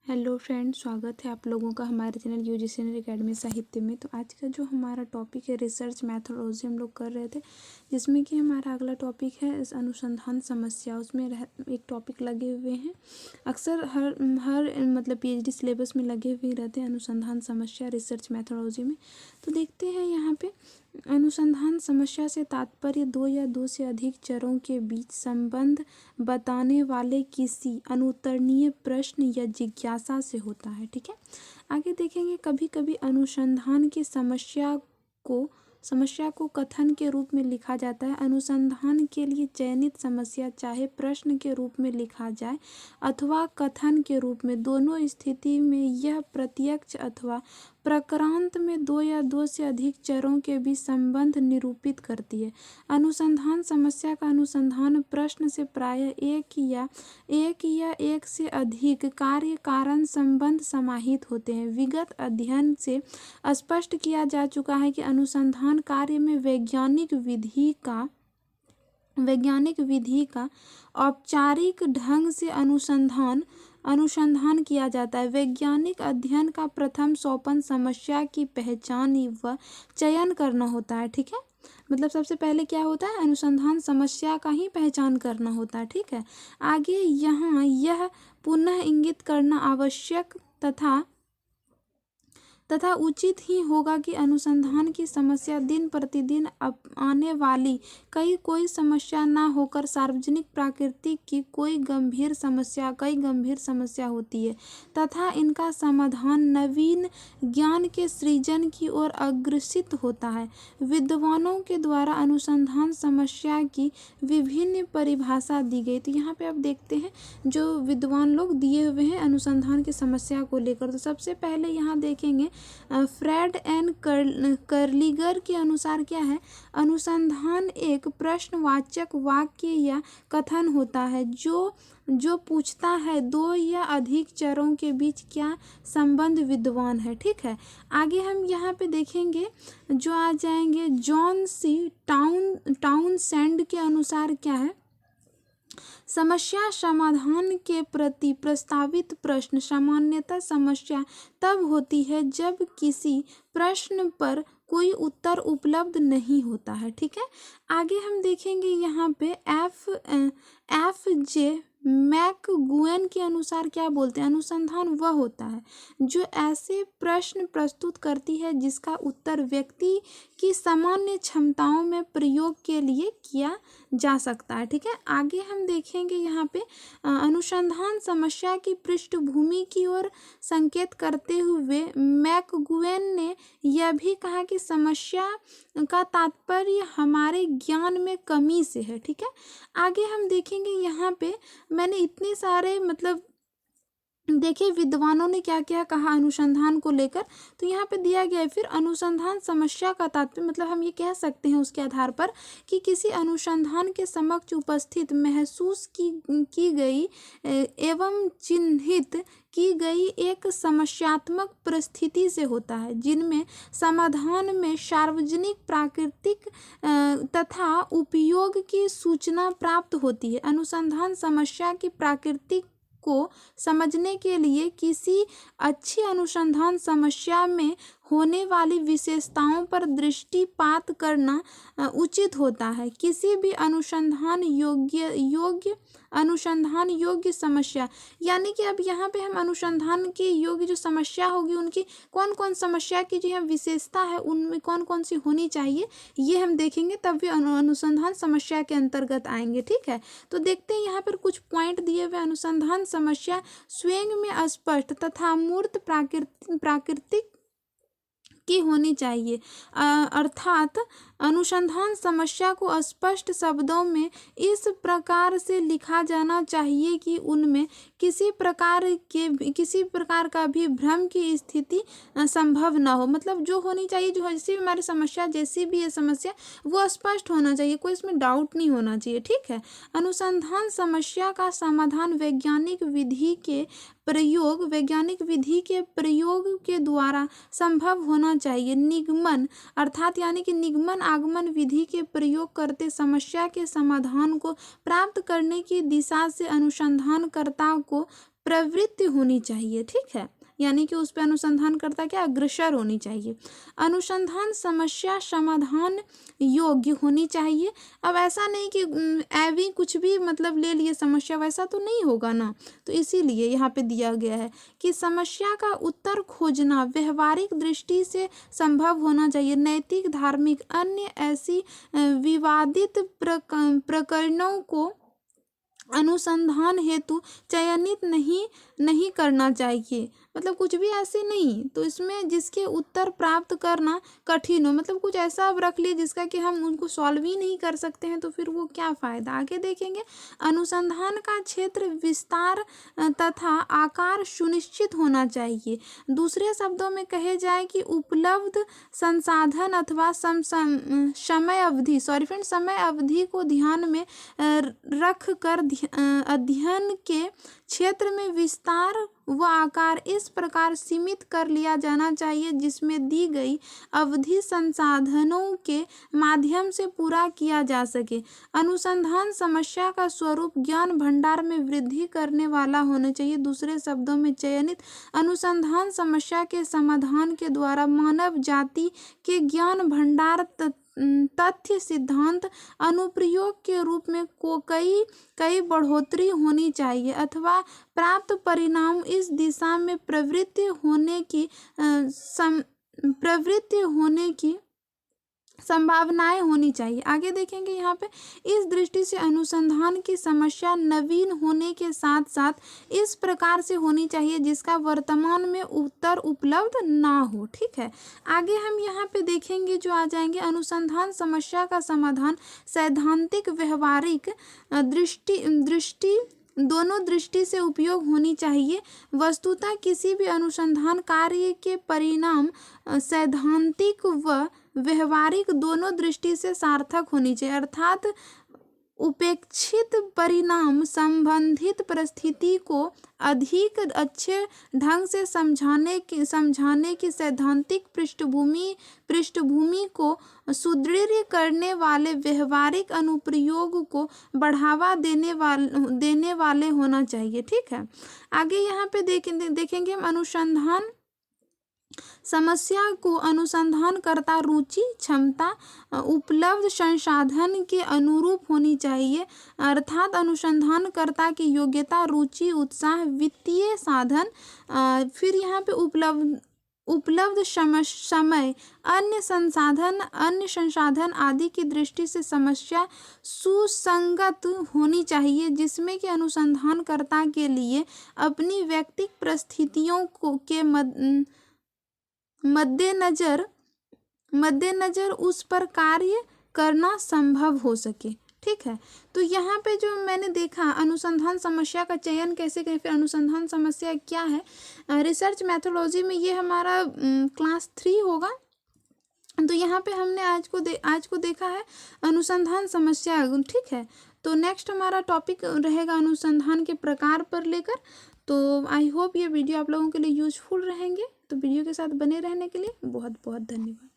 Hello friends, स्वागत है आप लोगों का हमारे चैनल यूजीसी एकेडमी साहित्य में। तो आज का जो हमारा टॉपिक है रिसर्च मैथोडोलॉजी हम लोग कर रहे थे, जिसमें कि हमारा अगला टॉपिक है इस अनुसंधान समस्या। उसमें एक टॉपिक लगे हुए हैं, अक्सर हर मतलब पीएचडी सिलेबस में लगे हुए रहते हैं अनुसंधान समस्या रिसर्च मैथोडोलॉजी में। तो देखते हैं यहाँ पे अनुसंधान समस्या से तात्पर्य दो या दो से अधिक चरों के बीच संबंध बताने वाले किसी अनुत्तरणीय प्रश्न या जिज्ञासा से होता है। ठीक है, आगे देखेंगे। कभी कभी अनुसंधान की समस्या को कथन के रूप में लिखा जाता है। अनुसंधान के लिए चयनित समस्या चाहे प्रश्न के रूप में लिखा जाए अथवा कथन के रूप में, दोनों स्थिति में यह प्रत्यक्ष अथवा प्रक्रांत में दो या दो से अधिक चरों के बीच संबंध निरूपित करती है। अनुसंधान समस्या का अनुसंधान प्रश्न से प्रायः एक या एक से अधिक कार्य कारण संबंध समाहित होते हैं। विगत अध्ययन से स्पष्ट किया जा चुका है कि अनुसंधान कार्य में वैज्ञानिक विधि का औपचारिक ढंग से अनुसंधान किया जाता है। वैज्ञानिक अध्ययन का प्रथम सोपान समस्या की पहचान व चयन करना होता है। ठीक है, मतलब सबसे पहले क्या होता है, अनुसंधान समस्या का ही पहचान करना होता है। ठीक है, आगे यहाँ यह पुनः इंगित करना आवश्यक तथा उचित ही होगा कि अनुसंधान की समस्या दिन प्रतिदिन आने वाली कोई समस्या न होकर सार्वजनिक प्रकृति की कई गंभीर समस्या होती है तथा इनका समाधान नवीन ज्ञान के सृजन की ओर अग्रसित होता है। विद्वानों के द्वारा अनुसंधान समस्या की विभिन्न परिभाषा दी गई। तो यहाँ पे आप देखते हैं जो विद्वान लोग दिए हुए हैं अनुसंधान की समस्या को लेकर। तो सबसे पहले यहाँ देखेंगे फ्रेड एंड कर्लिगर के अनुसार क्या है, अनुसंधान एक प्रश्नवाचक वाक्य या कथन होता है जो पूछता है दो या अधिक चरों के बीच क्या संबंध विद्यमान है। ठीक है, आगे हम यहाँ पे देखेंगे जो आ जाएंगे जॉन सी टाउनसेंड के अनुसार क्या है, समस्या समाधान के प्रति प्रस्तावित प्रश्न सामान्यतः समस्या तब होती है जब किसी प्रश्न पर कोई उत्तर उपलब्ध नहीं होता है। ठीक है, आगे हम देखेंगे यहाँ पे एफ जे मैकगुएन के अनुसार क्या बोलते हैं, अनुसंधान वह होता है जो ऐसे प्रश्न प्रस्तुत करती है जिसका उत्तर व्यक्ति की सामान्य क्षमताओं में प्रयोग के लिए किया जा सकता है। ठीक है, आगे हम देखेंगे यहाँ पे अनुसंधान समस्या की पृष्ठभूमि की ओर संकेत करते हुए मैकगुएन ने यह भी कहा कि समस्या का तात्पर्य हमारे ज्ञान में कमी से है। ठीक है, आगे हम देखेंगे यहाँ पे मैंने इतने सारे देखिए विद्वानों ने क्या क्या कहा अनुसंधान को लेकर। तो यहाँ पे दिया गया है फिर अनुसंधान समस्या का तात्पर्य, मतलब हम ये कह सकते हैं उसके आधार पर कि किसी अनुसंधान के समक्ष उपस्थित महसूस की गई एवं चिन्हित की गई एक समस्यात्मक परिस्थिति से होता है जिनमें समाधान में सार्वजनिक प्राकृतिक तथा उपयोग की सूचना प्राप्त होती है। अनुसंधान समस्या की प्राकृतिक को समझने के लिए किसी अच्छी अनुसंधान समस्या में होने वाली विशेषताओं पर दृष्टिपात करना उचित होता है। किसी भी अनुसंधान योग्य समस्या, यानी कि अब यहाँ पे हम अनुसंधान के योग्य जो समस्या होगी उनकी कौन कौन समस्या की जो यहाँ विशेषता है उनमें कौन कौन सी होनी चाहिए ये हम देखेंगे, तब भी अनुसंधान समस्या के अंतर्गत आएंगे। ठीक है, तो देखते हैं यहाँ पर कुछ पॉइंट दिए हुए। अनुसंधान समस्या स्वयं में स्पष्ट तथा मूर्त प्राकृतिक की होनी चाहिए, अर्थात अनुसंधान समस्या को स्पष्ट शब्दों में इस प्रकार से लिखा जाना चाहिए कि उनमें किसी प्रकार का भी भ्रम की स्थिति संभव न हो। मतलब जो होनी चाहिए, जो जैसी भी हमारी समस्या, जैसी भी ये समस्या, वो स्पष्ट होना चाहिए, कोई इसमें डाउट नहीं होना चाहिए। ठीक है, अनुसंधान समस्या का समाधान वैज्ञानिक विधि के प्रयोग के द्वारा संभव होना चाहिए। निगमन अर्थात यानी कि निगमन आगमन विधि के प्रयोग करते समस्या के समाधान को प्राप्त करने की दिशा से अनुसंधानकर्ता को प्रवृत्ति होनी चाहिए, ठीक है, यानी कि उस पर अनुसंधानकर्ता क्या अग्रसर होनी चाहिए। अनुसंधान समस्या समाधान योग्य होनी चाहिए। अब ऐसा नहीं कि ऐवी कुछ भी मतलब ले लिए समस्या, वैसा तो नहीं होगा ना। तो इसीलिए यहाँ पे दिया गया है कि समस्या का उत्तर खोजना व्यवहारिक दृष्टि से संभव होना चाहिए। नैतिक धार्मिक अन्य ऐसी विवादित प्रकरणों को अनुसंधान हेतु चयनित नहीं करना चाहिए। मतलब कुछ भी ऐसे नहीं, तो इसमें जिसके उत्तर प्राप्त करना कठिन हो, मतलब कुछ ऐसा अब रख लिए जिसका कि हम उनको सॉल्व ही नहीं कर सकते हैं, तो फिर वो क्या फ़ायदा। आगे देखेंगे, अनुसंधान का क्षेत्र विस्तार तथा आकार सुनिश्चित होना चाहिए। दूसरे शब्दों में कहे जाए कि उपलब्ध संसाधन अथवा समय अवधि को ध्यान में रख कर अध्ययन के क्षेत्र में विस्तार व आकार इस प्रकार सीमित कर लिया जाना चाहिए जिसमें दी गई अवधि संसाधनों के माध्यम से पूरा किया जा सके। अनुसंधान समस्या का स्वरूप ज्ञान भंडार में वृद्धि करने वाला होना चाहिए। दूसरे शब्दों में चयनित अनुसंधान समस्या के समाधान के द्वारा मानव जाति के ज्ञान भंडार तथ्य सिद्धांत अनुप्रयोग के रूप में कई बढ़ोतरी होनी चाहिए अथवा प्राप्त परिणाम इस दिशा में प्रवृत्ति होने की संभावनाएं होनी चाहिए। आगे देखेंगे यहाँ पे, इस दृष्टि से अनुसंधान की समस्या नवीन होने के साथ साथ इस प्रकार से होनी चाहिए जिसका वर्तमान में उत्तर उपलब्ध ना हो, ठीक है। आगे हम यहाँ पे देखेंगे जो आ जाएंगे, अनुसंधान समस्या का समाधान सैद्धांतिक व्यवहारिक दृष्टि दोनों दृष्टि से उपयोग होनी चाहिए। वस्तुतः किसी भी अनुसंधान कार्य के परिणाम सैद्धांतिक व व्यवहारिक दोनों दृष्टि से सार्थक होनी चाहिए, अर्थात उपेक्षित परिणाम संबंधित परिस्थिति को अधिक अच्छे ढंग से समझाने की सैद्धांतिक पृष्ठभूमि को सुदृढ़ करने वाले व्यवहारिक अनुप्रयोग को बढ़ावा देने वाले होना चाहिए, ठीक है। आगे यहाँ पे देखेंगे हम, अनुसंधान समस्या को अनुसंधानकर्ता रुचि क्षमता उपलब्ध संसाधन के अनुरूप होनी चाहिए, अर्थात अनुसंधानकर्ता की योग्यता रुचि उत्साह वित्तीय साधन फिर यहाँ पे उपलब्ध समय अन्य संसाधन आदि की दृष्टि से समस्या सुसंगत होनी चाहिए जिसमें कि अनुसंधानकर्ता के लिए अपनी व्यक्तिगत परिस्थितियों के मद्देनजर उस पर कार्य करना संभव हो सके, ठीक है। तो यहाँ पे जो मैंने देखा अनुसंधान समस्या का चयन कैसे करें, फिर अनुसंधान समस्या क्या है, रिसर्च मैथोलॉजी में ये हमारा क्लास 3 होगा। तो यहाँ पे हमने आज को देखा है अनुसंधान समस्या, ठीक है। तो नेक्स्ट हमारा टॉपिक रहेगा अनुसंधान के प्रकार पर लेकर। तो आई होप ये वीडियो आप लोगों के लिए यूजफुल रहेंगे। तो वीडियो के साथ बने रहने के लिए बहुत बहुत धन्यवाद।